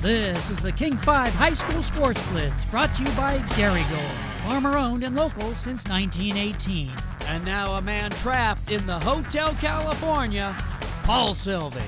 This is the King 5 High School Sports Blitz, brought to you by Dairy Gold, farmer-owned and local since 1918. And now a man trapped in the Hotel California, Paul Sylvie.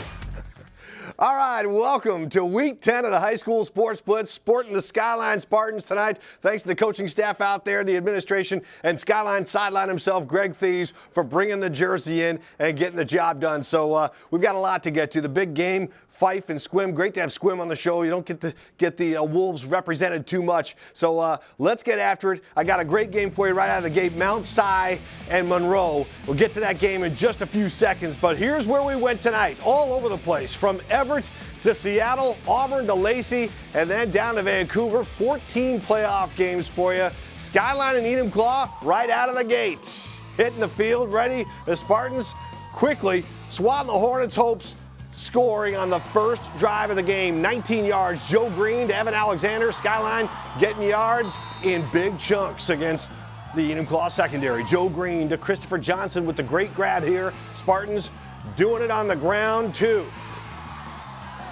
All right, welcome to Week 10 of the High School Sports Blitz, sporting the Skyline Spartans tonight. Thanks to the coaching staff out there, the administration, and Skyline sideline himself, Greg Thies, for bringing the jersey in and getting the job done. So we've got a lot to get to. The big game, Fife and Squim. Great to have Squim on the show. You don't get to get the Wolves represented too much. So let's get after it. I got a great game for you right out of the gate. Mount Si and Monroe. We'll get to that game in just a few seconds. But here's where we went tonight. All over the place. From Everett to Seattle, Auburn to Lacey, and then down to Vancouver. 14 playoff games for you. Skyline and Enumclaw right out of the gates. Hitting the field, ready. The Spartans quickly swatting the Hornets' hopes, scoring on the first drive of the game. 19 yards, Joe Green to Evan Alexander. Skyline getting yards in big chunks against the Enumclaw secondary. Joe Green to Christopher Johnson with the great grab here. Spartans doing it on the ground too.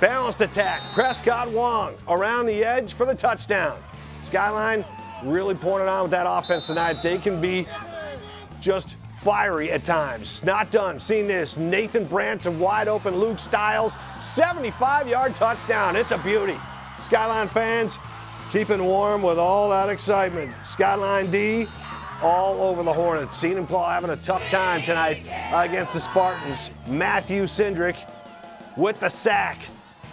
Balanced attack, Prescott Wong around the edge for the touchdown. Skyline really pouring it on with that offense tonight. They can be just fiery at times. Not done. Seen this. Nathan Brandt to wide open Luke Stiles. 75-yard touchdown. It's a beauty. Skyline fans keeping warm with all that excitement. Skyline D all over the Hornets. Enumclaw having a tough time tonight against the Spartans. Matthew Cindric with the sack.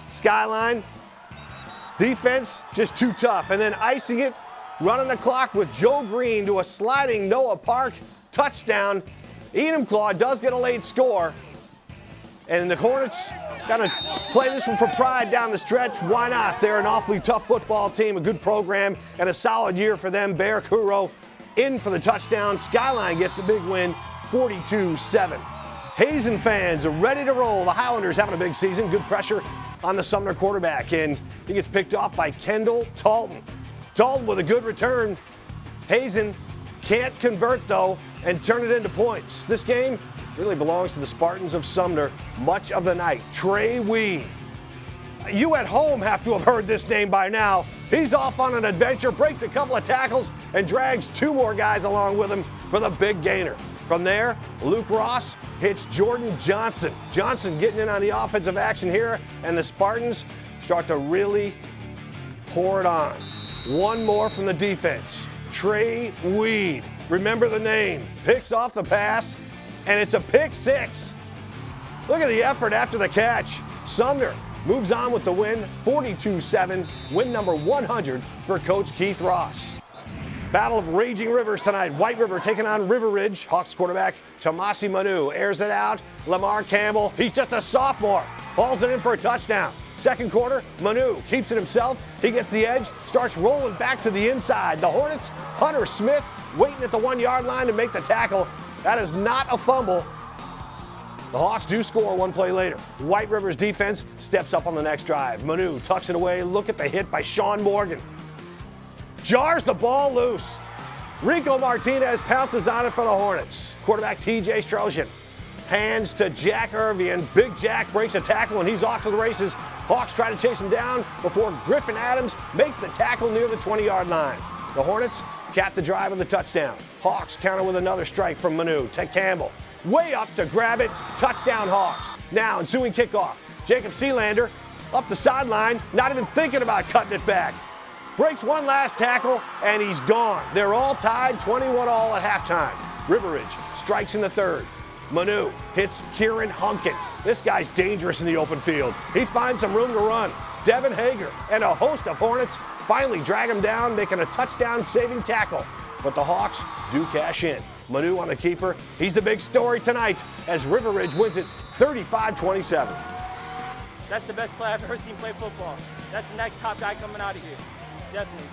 Skyline defense just too tough. And then icing it, running the clock with Joe Green to a sliding Noah Park touchdown. Enumclaw does get a late score. And the Hornets got to play this one for pride down the stretch. Why not? They're an awfully tough football team, a good program, and a solid year for them. Bear Kuro in for the touchdown. Skyline gets the big win, 42-7. Hazen fans are ready to roll. The Highlanders having a big season. Good pressure on the Sumner quarterback, and he gets picked off by Kendall Talton. Talton with a good return. Hazen can't convert, though, and turn it into points. This game really belongs to the Spartans of Sumner much of the night. Trey Weed. You at home have to have heard this name by now. He's off on an adventure, breaks a couple of tackles, and drags two more guys along with him for the big gainer. From there, Luke Ross hits Jordan Johnson. Johnson getting in on the offensive action here, and the Spartans start to really pour it on. One more from the defense. Trey Weed. Remember the name. Picks off the pass, and it's a pick six. Look at the effort after the catch. Sumner moves on with the win, 42-7, win number 100 for Coach Keith Ross. Battle of Raging Rivers tonight. White River taking on River Ridge. Hawks quarterback Tomasi Manu airs it out. Lamar Campbell, he's just a sophomore, hauls it in for a touchdown. Second quarter, Manu keeps it himself. He gets the edge, starts rolling back to the inside. The Hornets, Hunter Smith waiting at the 1 yard line to make the tackle. That is not a fumble. The Hawks do score one play later. White River's defense steps up on the next drive. Manu tucks it away. Look at the hit by Sean Morgan. Jars the ball loose. Rico Martinez pounces on it for the Hornets. Quarterback TJ Strosian hands to Jack Irvey, and Big Jack breaks a tackle, and he's off to the races. Hawks try to chase him down before Griffin Adams makes the tackle near the 20-yard line. The Hornets cap the drive with a touchdown. Hawks counter with another strike from Manu to Campbell. Way up to grab it. Touchdown Hawks. Now ensuing kickoff. Jacob Sealander up the sideline, not even thinking about cutting it back. Breaks one last tackle, and he's gone. They're all tied, 21-all at halftime. River Ridge strikes in the third. Manu hits Kieran Hunkin. This guy's dangerous in the open field. He finds some room to run. Devin Hager and a host of Hornets finally drag him down, making a touchdown-saving tackle. But the Hawks do cash in. Manu on the keeper. He's the big story tonight as River Ridge wins it 35-27. That's the best player I've ever seen play football. That's the next top guy coming out of here. Definitely.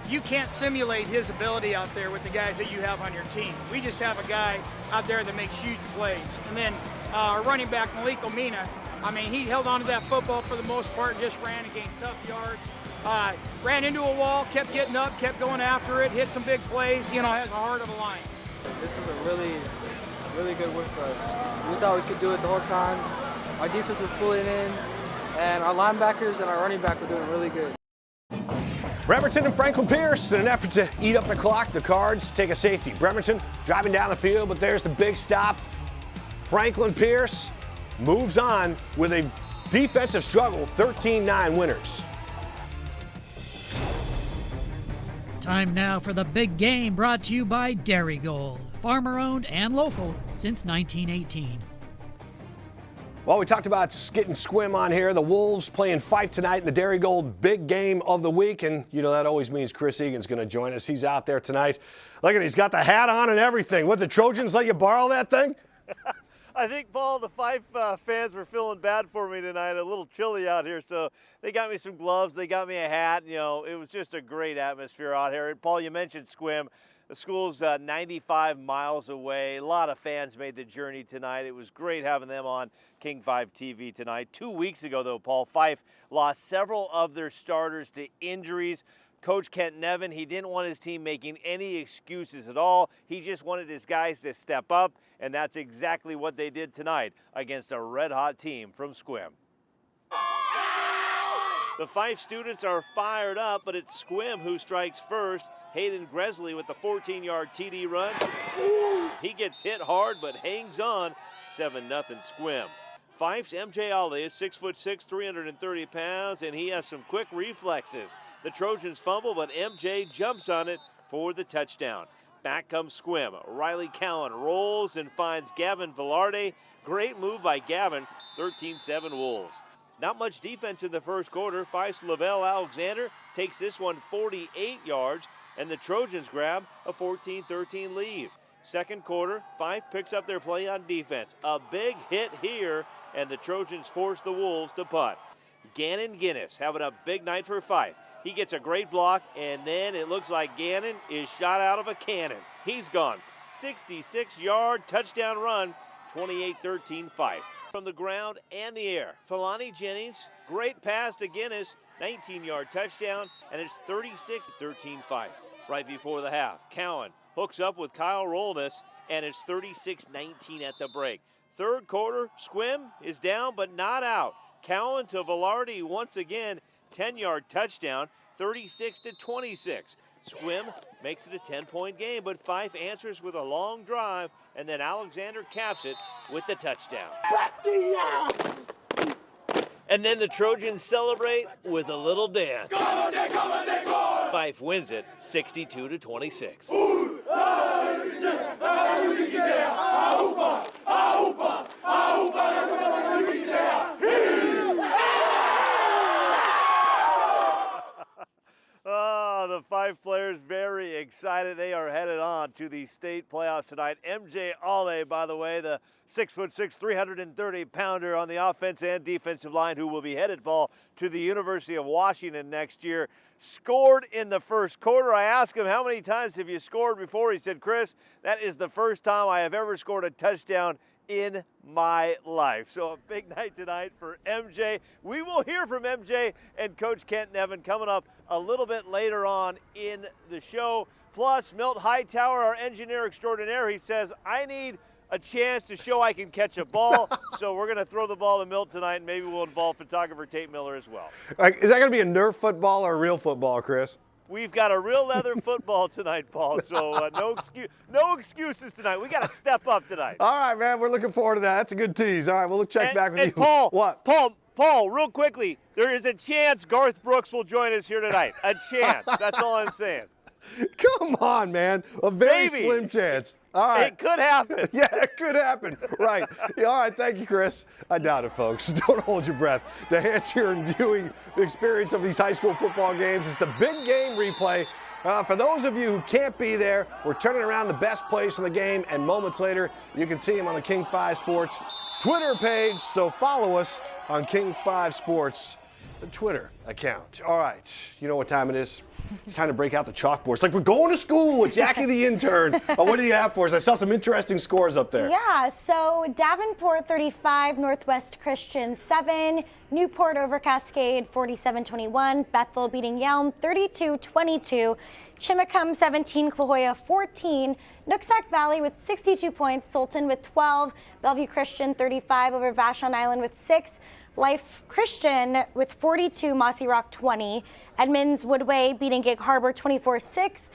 You can't simulate his ability out there with the guys that you have on your team. We just have a guy out there that makes huge plays. And then our running back, Malik Omina, I mean, he held on to that football for the most part and just ran and gained tough yards. Ran into a wall, kept getting up, kept going after it, hit some big plays, you know, has a heart of a lion. This is a really good win for us. We thought we could do it the whole time. Our defense was pulling in. and our linebackers and our running back were doing really good. Bremerton and Franklin Pierce, in an effort to eat up the clock, the Cards take a safety. Bremerton driving down the field, but there's the big stop. Franklin Pierce moves on with a defensive struggle, 13-9 winners. Time now for the big game, brought to you by Dairy Gold, farmer-owned and local since 1918. Well, we talked about getting Squim on here. The Wolves playing Fife tonight in the Dairy Gold big game of the week. And, you know, that always means Chris Egan's going to join us. He's out there tonight. Look at, he's got the hat on and everything. What, the Trojans let you borrow that thing? I think, Paul, the Fife fans were feeling bad for me tonight. A little chilly out here, so they got me some gloves. They got me a hat. You know, it was just a great atmosphere out here. And, Paul, you mentioned Squim. The school's 95 miles away. A lot of fans made the journey tonight. It was great having them on King 5 TV tonight. 2 weeks ago, though, Paul, Fife lost several of their starters to injuries. Coach Kent Nevin, he didn't want his team making any excuses at all. He just wanted his guys to step up, and that's exactly what they did tonight against a red-hot team from Squim. The Fife students are fired up, but it's Squim who strikes first. Hayden Gresley with the 14-yard TD run. He gets hit hard, but hangs on. 7-0 Squim. Fife's MJ Ali is 6'6", 330 pounds, and he has some quick reflexes. The Trojans fumble, but MJ jumps on it for the touchdown. Back comes Squim. Riley Cowan rolls and finds Gavin Velarde. Great move by Gavin. 13-7 Wolves. Not much defense in the first quarter. Fife's Lavelle Alexander takes this one 48 yards, and the Trojans grab a 14-13 lead. Second quarter, Fife picks up their play on defense. A big hit here, and the Trojans force the Wolves to punt. Gannon Guinness having a big night for Fife. He gets a great block, and then it looks like Gannon is shot out of a cannon. He's gone. 66-yard touchdown run, 28-13 Fife. From the ground and the air, Philani Jennings, great pass to Guinness, 19-yard touchdown, and it's 36-13 Fife. Right before the half, Cowan hooks up with Kyle Rollness, and it's 36-19 at the break. Third quarter, Squim is down but not out. Cowan to Velarde once again, 10-yard touchdown, 36-26. Squim makes it a 10-point game, but Fife answers with a long drive, and then Alexander caps it with the touchdown. And then the Trojans celebrate with a little dance. Fife wins it 62-26. Oh, the Fife players very excited. They are headed on to the state playoffs tonight. MJ Ale, by the way, the 6'6", 330-pounder on the offense and defensive line, who will be headed, Paul, to the University of Washington next year, scored in the first quarter. I asked him, how many times have you scored before? He said, Chris, that is the first time I have ever scored a touchdown in my life. So a big night tonight for MJ. We will hear from MJ and Coach Kent Nevin coming up a little bit later on in the show. Plus, Milt Hightower, our engineer extraordinaire, he says, I need a chance to show I can catch a ball. So we're going to throw the ball to Milt tonight, and maybe we'll involve photographer Tate Miller as well. Is that going to be a Nerf football or a real football, Chris? We've got a real leather football tonight, Paul, so no excuses tonight. We got to step up tonight. All right, man, we're looking forward to that. That's a good tease. All right, we'll check back with you. Paul, what? Paul, real quickly, there is a chance Garth Brooks will join us here tonight. A chance. That's all I'm saying. Come on, man. A very slim chance. All right. It could happen. Yeah, it could happen. Right. Yeah, all right. Thank you, Chris. I doubt it, folks. Don't hold your breath. To enhance your viewing experience of these high school football games, it's the big game replay. For those of you who can't be there, we're turning around the best plays in the game, and moments later, you can see them on the King 5 Sports Twitter page. So follow us on King 5 Sports, the Twitter account. All right, you know what time it is? It's time to break out the chalkboard. It's like we're going to school with Jackie the intern. What do you have for us? I saw some interesting scores up there. Yeah, so Davenport 35, Northwest Christian 7, Newport over Cascade 47-21, Bethel beating Yelm 32-22, Chimacum 17, Clahoya 14. Nooksack Valley with 62 points, Sultan with 12, Bellevue Christian 35 over Vashon Island with 6, Life Christian with 42, Mossy Rock 20, Edmonds Woodway beating Gig Harbor 24-6,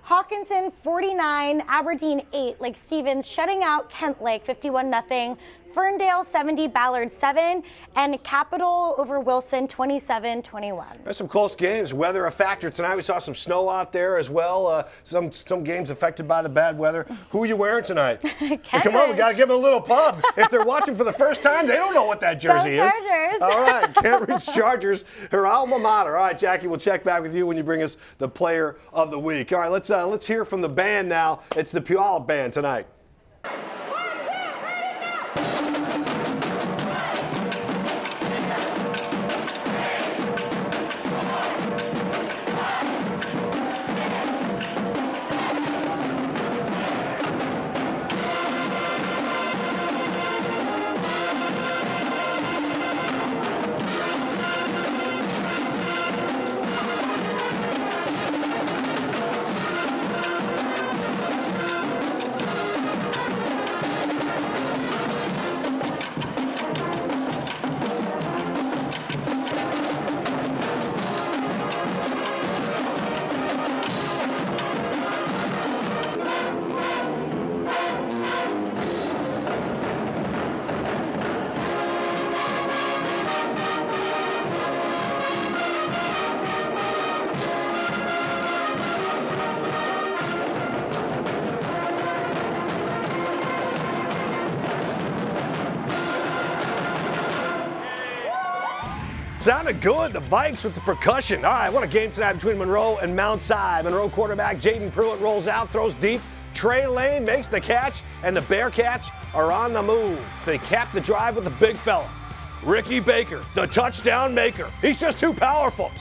Hawkinson 49, Aberdeen 8, Lake Stevens shutting out Kent Lake 51-0, Ferndale 70, Ballard 7, and Capital over Wilson 27-21. There's some close games. Weather a factor tonight. We saw some snow out there as well. Some games affected by the bad weather. Who are you wearing tonight? Come on, we got to give them a little pub. If they're watching for the first time, they don't know what that jersey is. Chargers. All right, Kent Ridge Chargers, her alma mater. All right, Jackie, we'll check back with you when you bring us the player of the week. All right, let's hear from the band now. It's the Puyallup Band tonight. Sounded good, the Vikes with the percussion. All right, what a game tonight between Monroe and Mount Si. Monroe quarterback Jaden Pruitt rolls out, throws deep. Trey Lane makes the catch, and the Bearcats are on the move. They cap the drive with the big fella, Ricky Baker, the touchdown maker. He's just too powerful.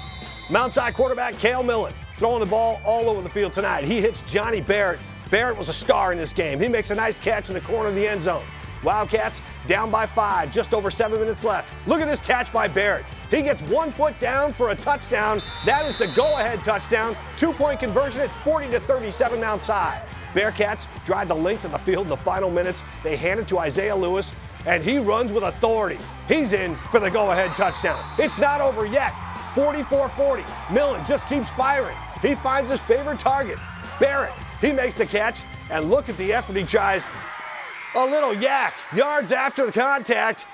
Mount Si quarterback Cale Millen throwing the ball all over the field tonight. He hits Johnny Barrett. Barrett was a star in this game. He makes a nice catch in the corner of the end zone. Wildcats down by 5, just over 7 minutes left. Look at this catch by Barrett. He gets 1 foot down for a touchdown. That is the go-ahead touchdown. 2-point conversion at 40-37 Mount Si. Bearcats drive the length of the field in the final minutes. They hand it to Isaiah Lewis, and he runs with authority. He's in for the go-ahead touchdown. It's not over yet. 44-40. Millen just keeps firing. He finds his favorite target, Barrett. He makes the catch, and look at the effort he tries. A little yak, yards after the contact.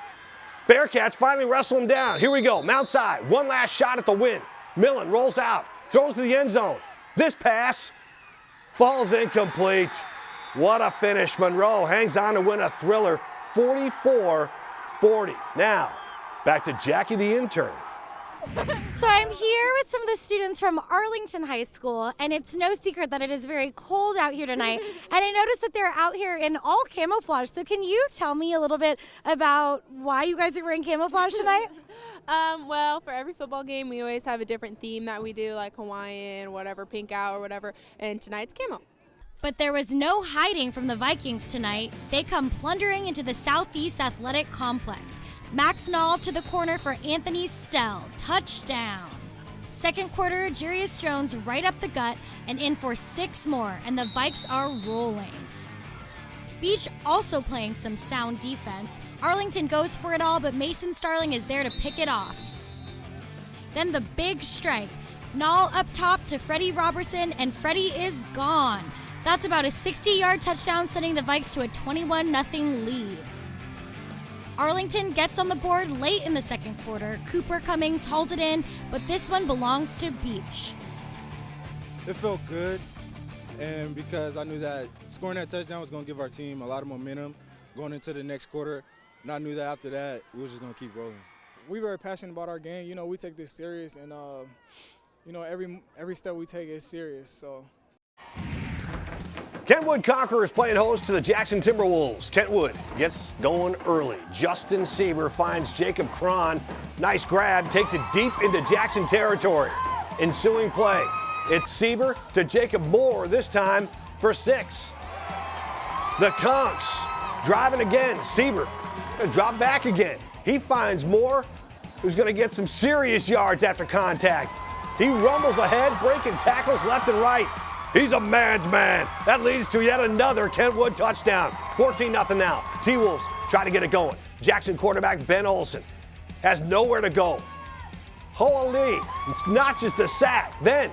Bearcats finally wrestle him down. Here we go, Mount Si, one last shot at the win. Millen rolls out, throws to the end zone. This pass falls incomplete. What a finish. Monroe hangs on to win a thriller, 44-40. Now, back to Jackie the intern. So I'm here with some of the students from Arlington High School, and it's no secret that it is very cold out here tonight. And I noticed that they're out here in all camouflage. So can you tell me a little bit about why you guys are wearing camouflage tonight? Well, for every football game, we always have a different theme that we do, like Hawaiian, whatever, pink out or whatever. And tonight's camo. But there was no hiding from the Vikings tonight. They come plundering into the Southeast Athletic Complex. Max Nall to the corner for Anthony Stell. Touchdown. Second quarter, Jarius Jones right up the gut and in for 6 more, and the Vikes are rolling. Beach also playing some sound defense. Arlington goes for it all, but Mason Starling is there to pick it off. Then the big strike. Nall up top to Freddie Robertson, and Freddie is gone. That's about a 60-yard touchdown, sending the Vikes to a 21-0 lead. Arlington gets on the board late in the second quarter. Cooper Cummings hauls it in, but this one belongs to Beach. It felt good, and because I knew that scoring that touchdown was going to give our team a lot of momentum going into the next quarter, and I knew that after that, we were just going to keep rolling. We're very passionate about our game. You know, we take this serious, and, you know, every step we take is serious, so. Kentwood Conquerors playing host to the Jackson Timberwolves. Kentwood gets going early. Justin Sieber finds Jacob Cron. Nice grab, takes it deep into Jackson territory. Ensuing play, it's Sieber to Jacob Moore, this time for 6. The Conks driving again. Sieber gonna drop back again. He finds Moore, who's gonna get some serious yards after contact. He rumbles ahead, breaking tackles left and right. He's a man's man. That leads to yet another Kentwood touchdown. 14-0 now. T-Wolves try to get it going. Jackson quarterback Ben Olsen has nowhere to go. Holy, it's not just the sack. Then,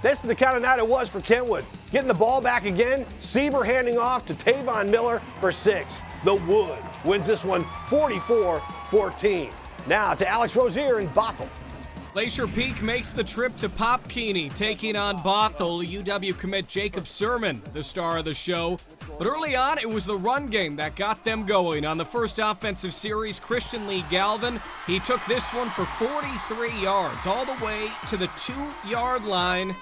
this is the kind of night it was for Kentwood. Getting the ball back again, Sieber handing off to Tavon Miller for 6. The Wood wins this one 44-14. Now to Alex Rozier in Bothell. Glacier Peak makes the trip to Pop Keeney, taking on Bothell. UW commit Jacob Sermon, the star of the show. But early on, it was the run game that got them going. On the first offensive series, Christian Lee Galvin, he took this one for 43 yards, all the way to the 2-yard line.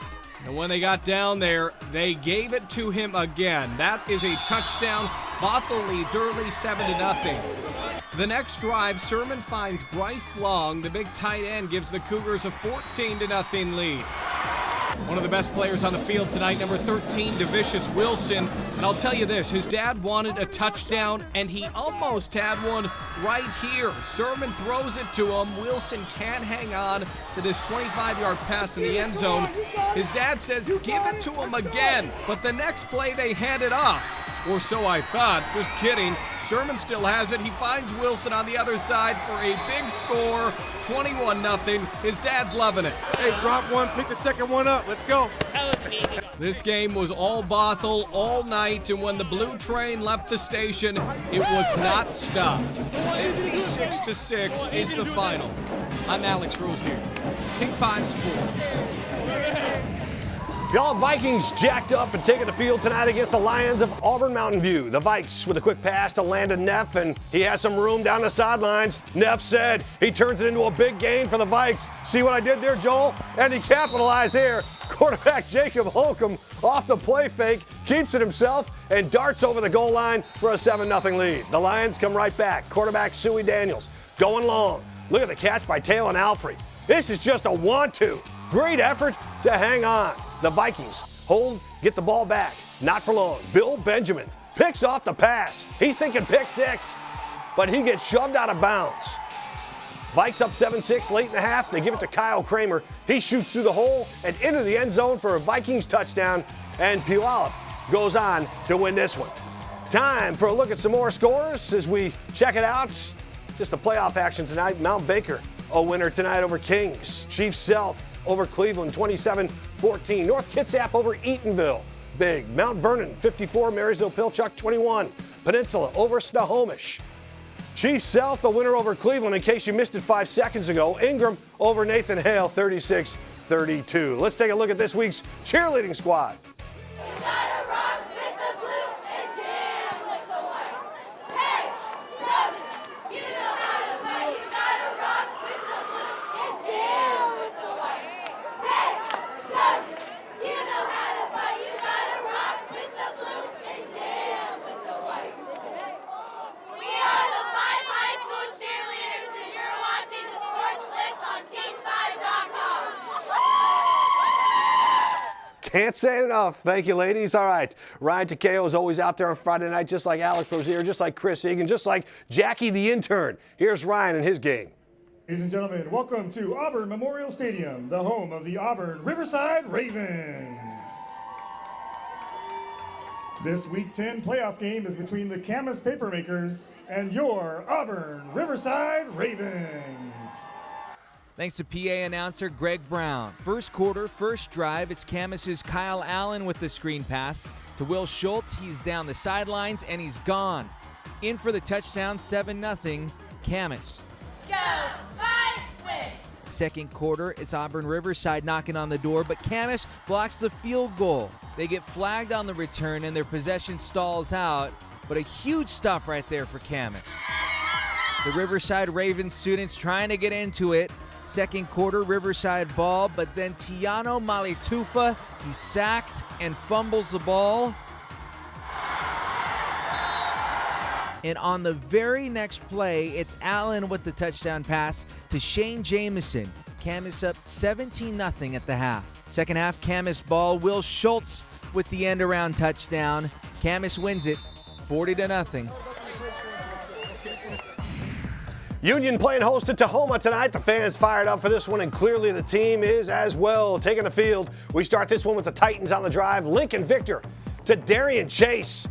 And when they got down there, they gave it to him again. That is a touchdown. Bothell leads early 7-0. The next drive, Sermon finds Bryce Long. The big tight end gives the Cougars a 14-0 lead. One of the best players on the field tonight, number 13, DeVicious Wilson. And I'll tell you this, his dad wanted a touchdown, and he almost had one right here. Sermon throws it to him. Wilson can't hang on to this 25-yard pass in the end zone. His dad says, give it to him again. But the next play, they hand it off. Or so I thought. Just kidding. Sermon still has it. He finds Wilson on the other side for a big score, 21-0. His dad's loving it. Hey, drop one, pick the second one up. Let's go. This game was all Bothell all night, and when the blue train left the station, it was not stopped. 56-6 is the final. I'm Alex Rozier, King 5 Sports. Y'all, Vikings jacked up and taking the field tonight against the Lions of Auburn Mountain View. The Vikes with a quick pass to Landon Neff, and he has some room down the sidelines. Neff said he turns it into a big gain for the Vikes. See what I did there, Joel? And he capitalized here. Quarterback Jacob Holcomb off the play fake, keeps it himself, and darts over the goal line for a 7-0 lead. The Lions come right back. Quarterback Suey Daniels going long. Look at the catch by Taylor Alfrey. This is just a want-to. Great effort to hang on. The Vikings hold, get the ball back. Not for long. Bill Benjamin picks off the pass. He's thinking pick 6, but he gets shoved out of bounds. Vikes up 7-6 late in the half. They give it to Kyle Kramer. He shoots through the hole and into the end zone for a Vikings touchdown, and Puyallup goes on to win this one. Time for a look at some more scores as we check it out. Just the playoff action tonight. Mount Baker, a winner tonight over Kings. Chief South over Cleveland, 27-14. North Kitsap over Eatonville, big. Mount Vernon, 54. Marysville Pilchuck, 21. Peninsula over Snohomish. Chief South, a winner over Cleveland, in case you missed it 5 seconds ago. Ingram over Nathan Hale, 36-32. Let's take a look at this week's cheerleading squad. Can't say it enough. Thank you, ladies. All right. Ryan Takeo is always out there on Friday night, just like Alex Rozier, just like Chris Egan, just like Jackie the intern. Here's Ryan and his game. Ladies and gentlemen, welcome to Auburn Memorial Stadium, the home of the Auburn Riverside Ravens. This Week 10 playoff game is between the Camas Papermakers and your Auburn Riverside Ravens. Thanks to PA announcer Greg Brown. First quarter, first drive, it's Camas' Kyle Allen with the screen pass to Will Schultz. He's down the sidelines and he's gone. In for the touchdown, 7-0, Camas. Go, fight, win. Second quarter, it's Auburn Riverside knocking on the door, but Camas blocks the field goal. They get flagged on the return and their possession stalls out, but a huge stop right there for Camas. The Riverside Ravens students trying to get into it. Second quarter, Riverside ball, but then Tiano Malitufa, he's sacked and fumbles the ball. And on the very next play, it's Allen with the touchdown pass to Shane Jamison. Camas up 17-0 at the half. Second half, Camas ball. Will Schultz with the end-around touchdown. Camas wins it 40-0. Union playing host to Tahoma tonight. The fans fired up for this one, and clearly the team is as well. Taking the field, we start this one with the Titans on the drive. Lincoln Victor to Darian Chase.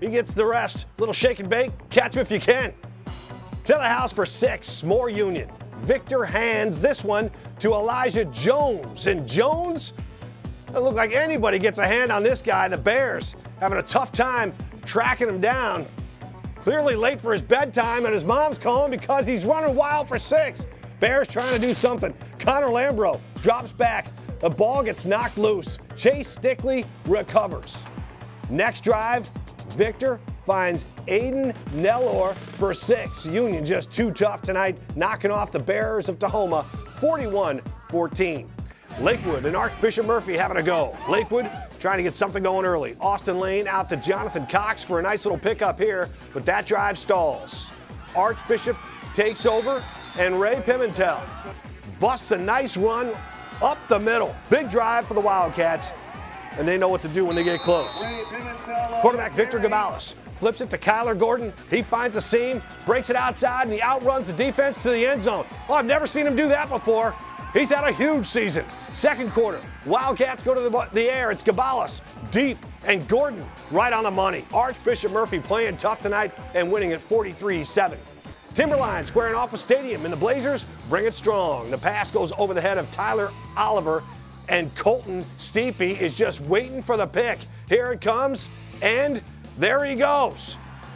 He gets the rest. Little shake and bake. Catch him if you can. To the house for 6. More Union. Victor hands this one to Elijah Jones. And Jones, doesn't look like anybody gets a hand on this guy. The Bears having a tough time tracking him down. Clearly late for his bedtime, and his mom's calling because he's running wild for 6. Bears trying to do something. Connor Lambro drops back. The ball gets knocked loose. Chase Stickley recovers. Next drive, Victor finds Aiden Nellor for 6. Union just too tough tonight, knocking off the Bears of Tahoma 41-14. Lakewood and Archbishop Murphy having a go. Lakewood trying to get something going early. Austin Lane out to Jonathan Cox for a nice little pickup here, but that drive stalls. Archbishop takes over, and Ray Pimentel busts a nice run up the middle. Big drive for the Wildcats, and they know what to do when they get close. Quarterback Victor Gabales flips it to Kyler Gordon. He finds a seam, breaks it outside, and he outruns the defense to the end zone. Oh, I've never seen him do that before. He's had a huge season. Second quarter, Wildcats go to the air. It's Gabales deep, and Gordon right on the money. Archbishop Murphy playing tough tonight and winning at 43-7. Timberline squaring off a stadium, and the Blazers bring it strong. The pass goes over the head of Tyler Oliver, and Colton Steepy is just waiting for the pick. Here it comes, and there he goes.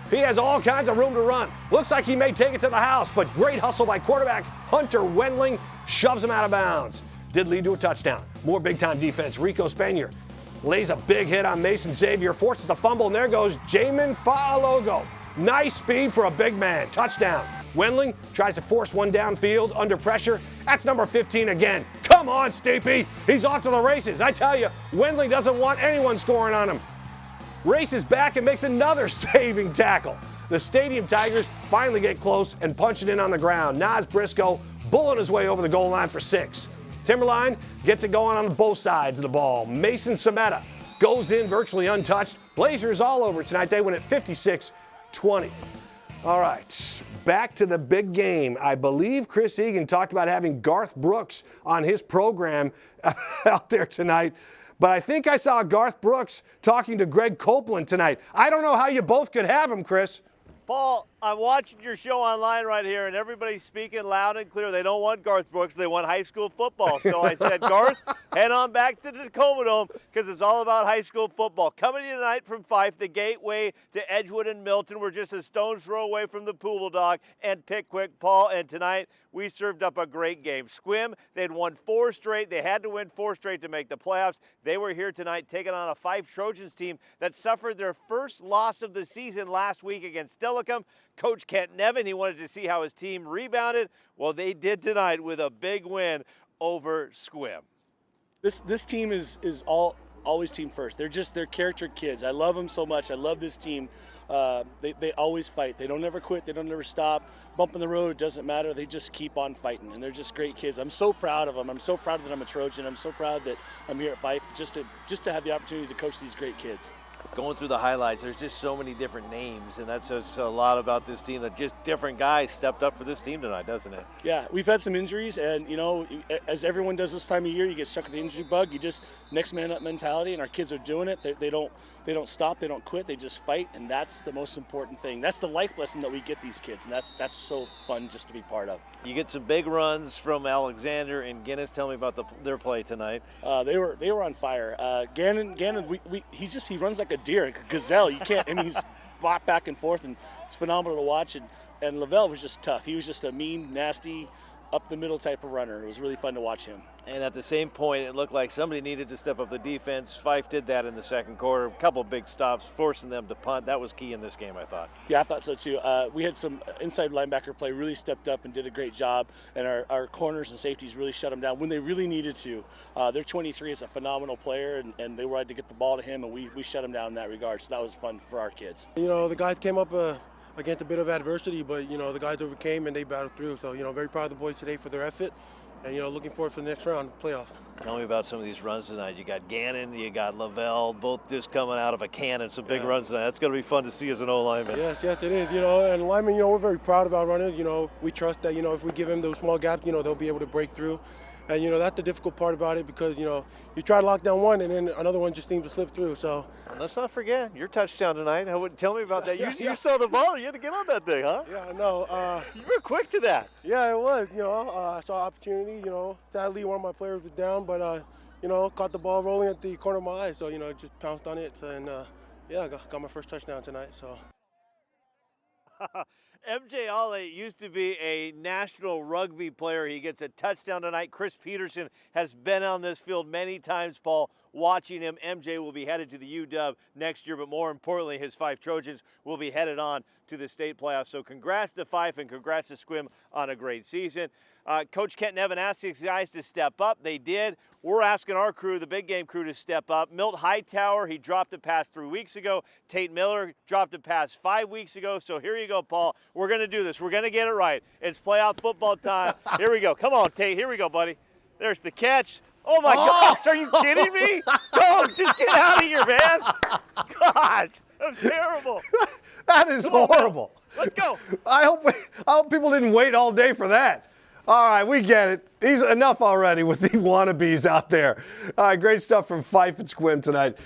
He has all kinds of room to run. Looks like he may take it to the house, but great hustle by quarterback Hunter Wendling shoves him out of bounds. Did lead to a touchdown. More big-time defense. Rico Spanier lays a big hit on Mason Xavier, forces a fumble, and there goes Jamin Fa'alogo. Nice speed for a big man. Touchdown. Wendling tries to force one downfield under pressure. That's number 15 again. Come on, Steepy. He's off to the races. I tell you, Wendling doesn't want anyone scoring on him. Races back and makes another saving tackle. The Stadium Tigers finally get close and punch it in on the ground. Nas Briscoe bulling his way over the goal line for 6. Timberline gets it going on both sides of the ball. Mason Sameta goes in virtually untouched. Blazers all over tonight. They win at 56-20. All right, back to the big game. I believe Chris Egan talked about having Garth Brooks on his program out there tonight. But I think I saw Garth Brooks talking to Greg Copeland tonight. I don't know how you both could have him, Chris. Paul, I'm watching your show online right here, and everybody's speaking loud and clear. They don't want Garth Brooks. They want high school football. So I said, Garth, head on back to the Tacoma Dome because it's all about high school football. Coming to you tonight from Fife, the gateway to Edgewood and Milton. We're just a stone's throw away from the Poodle Dog and Pickwick, Paul. And tonight, we served up a great game. Squim, they'd won 4 straight. They had to win 4 straight to make the playoffs. They were here tonight taking on a Fife Trojans team that suffered their first loss of the season last week against Steilacoom. Coach Kent Nevin, he wanted to see how his team rebounded. Well, they did tonight with a big win over Squim. This team is always team first. They're character kids. I love them so much. I love this team. They always fight. They don't ever quit. They don't ever stop. Bump in the road, doesn't matter. They just keep on fighting, and they're just great kids. I'm so proud of them. I'm so proud that I'm a Trojan. I'm so proud that I'm here at Fife just to have the opportunity to coach these great kids. Going through the highlights, there's just so many different names, and that says a lot about this team, that just different guys stepped up for this team tonight, doesn't it? Yeah, we've had some injuries, and, you know, as everyone does this time of year, you get stuck with the injury bug. You just next man up mentality, and our kids are doing it. They don't stop, they don't quit, they just fight, and that's the most important thing. That's the life lesson that we get these kids, and that's so fun just to be part of. You get some big runs from Alexander and Guinness. Tell me about their play tonight. They were on fire. Gannon, he runs like a deer, like a gazelle. You can't. I mean, he's bought back and forth, and it's phenomenal to watch. And Lavelle was just tough. He was just a mean, nasty, up the middle type of runner. It was really fun to watch him. And at the same point, it looked like somebody needed to step up the defense. Fife did that in the second quarter. A couple big stops, forcing them to punt. That was key in this game, I thought. Yeah, I thought so too. We had some inside linebacker play, really stepped up and did a great job. And our corners and safeties really shut them down when they really needed to. Their 23 is a phenomenal player, and they wanted to get the ball to him, and we shut him down in that regard. So that was fun for our kids. You know, the guys came up against a bit of adversity, but, you know, the guys overcame and they battled through. So, you know, very proud of the boys today for their effort. and looking forward for the next round of playoffs. Tell me about some of these runs tonight. You got Gannon, you got Lavelle, both just coming out of a cannon. Some big runs tonight. That's going to be fun to see as an O-lineman. Yes, it is. And linemen, we're very proud of our runners. We trust that, if we give them those small gaps, they'll be able to break through. And, that's the difficult part about it because, you try to lock down one and then another one just seems to slip through. So And let's not forget your touchdown tonight. Tell me about that. You saw the ball. You had to get on that thing, huh? Yeah, I know. You were quick to that. Yeah, it was. I saw opportunity. Sadly, one of my players was down, but, caught the ball rolling at the corner of my eye. So, just pounced on it. And, got my first touchdown tonight. So. MJ Ollie used to be a national rugby player. He gets a touchdown tonight. Chris Peterson has been on this field many times, Paul, watching him. MJ will be headed to the UW next year, but more importantly, his Fife Trojans will be headed on to the state playoffs. So congrats to Fife and congrats to Squim on a great season. Coach Kent Nevin asked these guys to step up. They did. We're asking our crew, the big game crew, to step up. Milt Hightower, he dropped a pass 3 weeks ago. Tate Miller dropped a pass 5 weeks ago. So here you go, Paul. We're going to do this. We're going to get it right. It's playoff football time. Here we go. Come on, Tate. Here we go, buddy. There's the catch. Oh, my gosh. Are you kidding me? Go. Just get out of here, man. God, that was terrible. That is horrible. Let's go. I hope people didn't wait all day for that. All right, we get it. He's enough already with the wannabes out there. All right, great stuff from Fife and Squim tonight.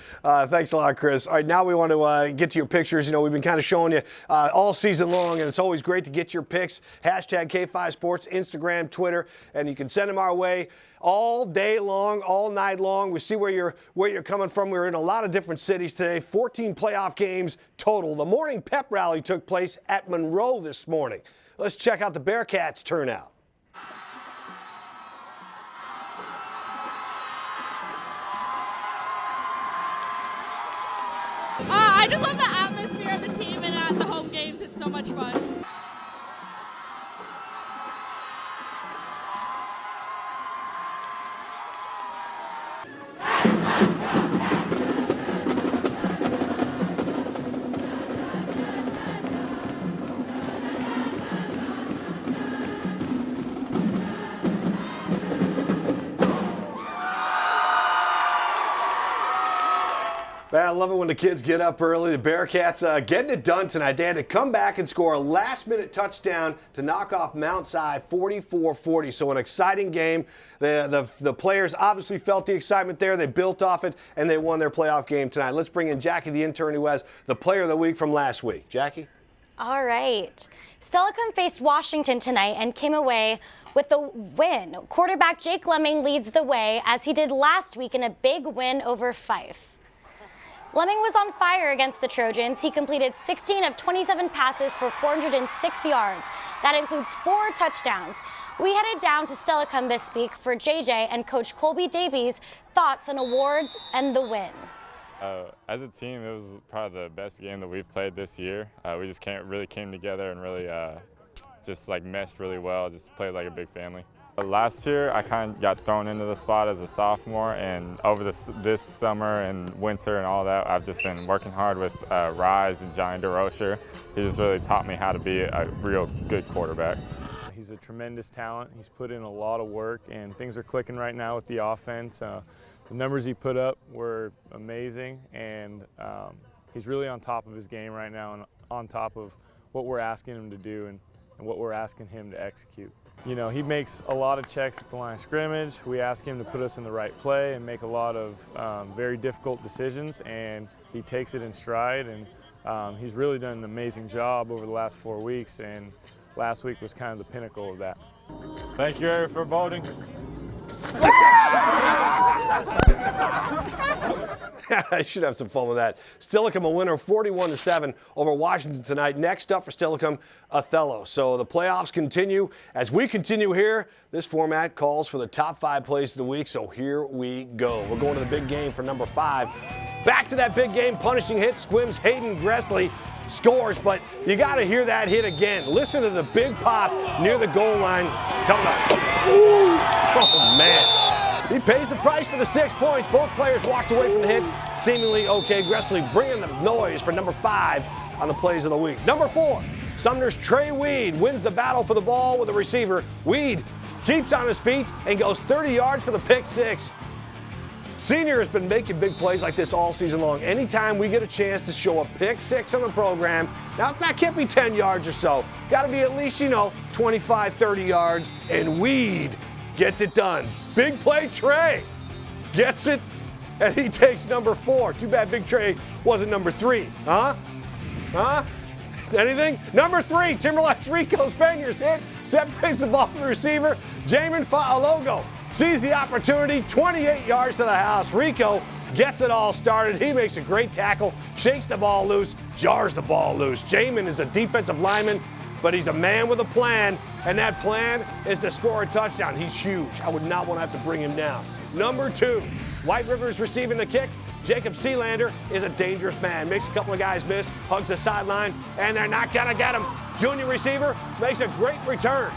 Thanks a lot, Chris. All right, now we want to get to your pictures. We've been kind of showing you all season long, and it's always great to get your pics. Hashtag K5 Sports, Instagram, Twitter, and you can send them our way all day long, all night long. We see where you're coming from. We're in a lot of different cities today. 14 playoff games total. The morning pep rally took place at Monroe this morning. Let's check out the Bearcats turnout. I just love the atmosphere of the team and at the home games. It's so much fun. Man, I love it when the kids get up early. The Bearcats getting it done tonight. They had to come back and score a last-minute touchdown to knock off Mount Si 44-40. So an exciting game. The players obviously felt the excitement there. They built off it, and they won their playoff game tonight. Let's bring in Jackie, the intern, who has the player of the week from last week. Jackie? All right. Stellicum faced Washington tonight and came away with the win. Quarterback Jake Lemming leads the way, as he did last week in a big win over Fife. Lemming was on fire against the Trojans. He completed 16 of 27 passes for 406 yards. That includes 4 touchdowns. We headed down to Stellicum this week for JJ and Coach Colby Davies' thoughts on awards and the win. As a team, it was probably the best game that we've played this year. We just really came together and really just meshed really well, just played like a big family. Last year, I kind of got thrown into the spot as a sophomore, and over this summer and winter and all that, I've just been working hard with Rise and Johnny DeRocher. He just really taught me how to be a real good quarterback. He's a tremendous talent. He's put in a lot of work, and things are clicking right now with the offense. The numbers he put up were amazing, and he's really on top of his game right now and on top of what we're asking him to do and what we're asking him to execute. He makes a lot of checks at the line of scrimmage. We ask him to put us in the right play and make a lot of very difficult decisions, and he takes it in stride, and he's really done an amazing job over the last 4 weeks, and last week was kind of the pinnacle of that. Thank you for voting. I should have some fun with that. Stellicum a winner 41-7 over Washington tonight. Next up for Stellicum, Othello. So the playoffs continue. As we continue here, this format calls for the top 5 plays of the week. So here we go. We're going to the big game for number 5. Back to that big game punishing hit. Squim's Hayden Gressley scores, but you got to hear that hit again. Listen to the big pop near the goal line coming up. Ooh. Oh, man. He pays the price for the 6 points. Both players walked away from the hit seemingly okay. Gressley bringing the noise for number 5 on the plays of the week. Number 4, Sumner's Trey Weed wins the battle for the ball with the receiver. Weed keeps on his feet, and goes 30 yards for the pick six. Senior has been making big plays like this all season long. Anytime we get a chance to show a pick six on the program, now that can't be 10 yards or so. Got to be at least, 25, 30 yards, and Weed gets it done. Big play Trey gets it, and he takes number 4. Too bad Big Trey wasn't number 3. Huh? Anything? Number 3, Timberline's Rico Spanier's hit, separates the ball from the receiver. Jamin Fa'alogo sees the opportunity, 28 yards to the house. Rico gets it all started. He makes a great tackle, shakes the ball loose, jars the ball loose. Jamin is a defensive lineman, but he's a man with a plan, and that plan is to score a touchdown. He's huge. I would not want to have to bring him down. Number 2, White River's receiving the kick. Jacob Sealander is a dangerous man. Makes a couple of guys miss, hugs the sideline, and they're not going to get him. Junior receiver makes a great return.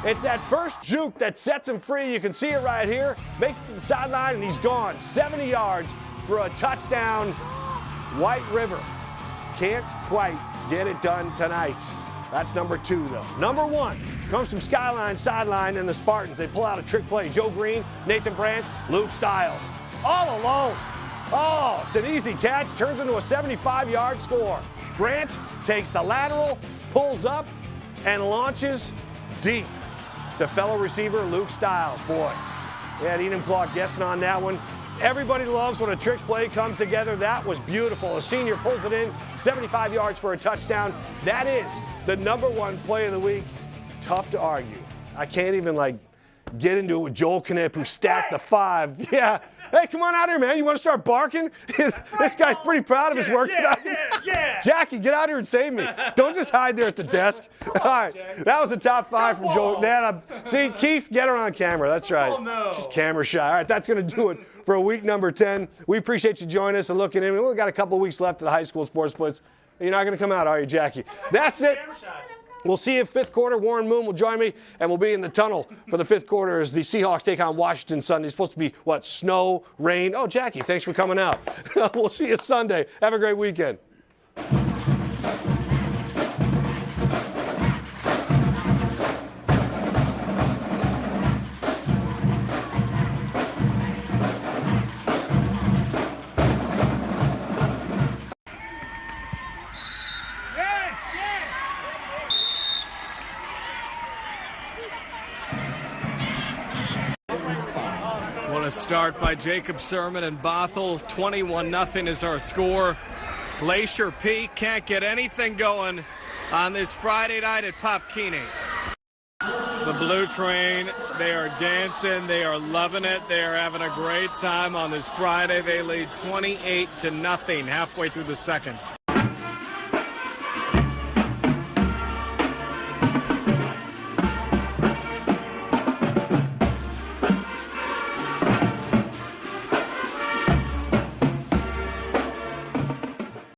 It's that first juke that sets him free. You can see it right here. Makes it to the sideline, and he's gone. 70 yards for a touchdown. White River can't quite get it done tonight. That's number 2, though. Number 1 comes from Skyline sideline, and the Spartans. They pull out a trick play. Joe Green, Nathan Brandt, Luke Stiles. All alone. Oh, it's an easy catch. Turns into a 75-yard score. Brandt takes the lateral, pulls up, and launches deep to fellow receiver Luke Stiles. Boy, yeah, Enumclaw guessing on that one. Everybody loves when a trick play comes together. That was beautiful. A senior pulls it in, 75 yards for a touchdown. That is the number 1 play of the week. Tough to argue. I can't even, get into it with Joel Knipp, who stacked the 5. Yeah. Hey, come on out here, man. You want to start barking? This guy's pretty proud of his work tonight. Yeah. Jackie, get out here and save me. Don't just hide there at the desk. All right. That was the top 5 from Joel. See, Keith, get her on camera. That's right. Oh, no. She's camera shy. All right, that's going to do it for week number 10. We appreciate you joining us and looking in. We've only got a couple of weeks left of the high school sports splits. You're not going to come out, are you, Jackie? That's it. We'll see you 5th quarter. Warren Moon will join me, and we'll be in the tunnel for the 5th quarter as the Seahawks take on Washington Sunday. It's supposed to be, snow, rain. Oh, Jackie, thanks for coming out. We'll see you Sunday. Have a great weekend. A start by Jacob Sermon and Bothell. 21-0 is our score. Glacier Peak can't get anything going on this Friday night at Popkini. The Blue Train, they are dancing, they are loving it, they are having a great time on this Friday. They lead 28-0 halfway through the second.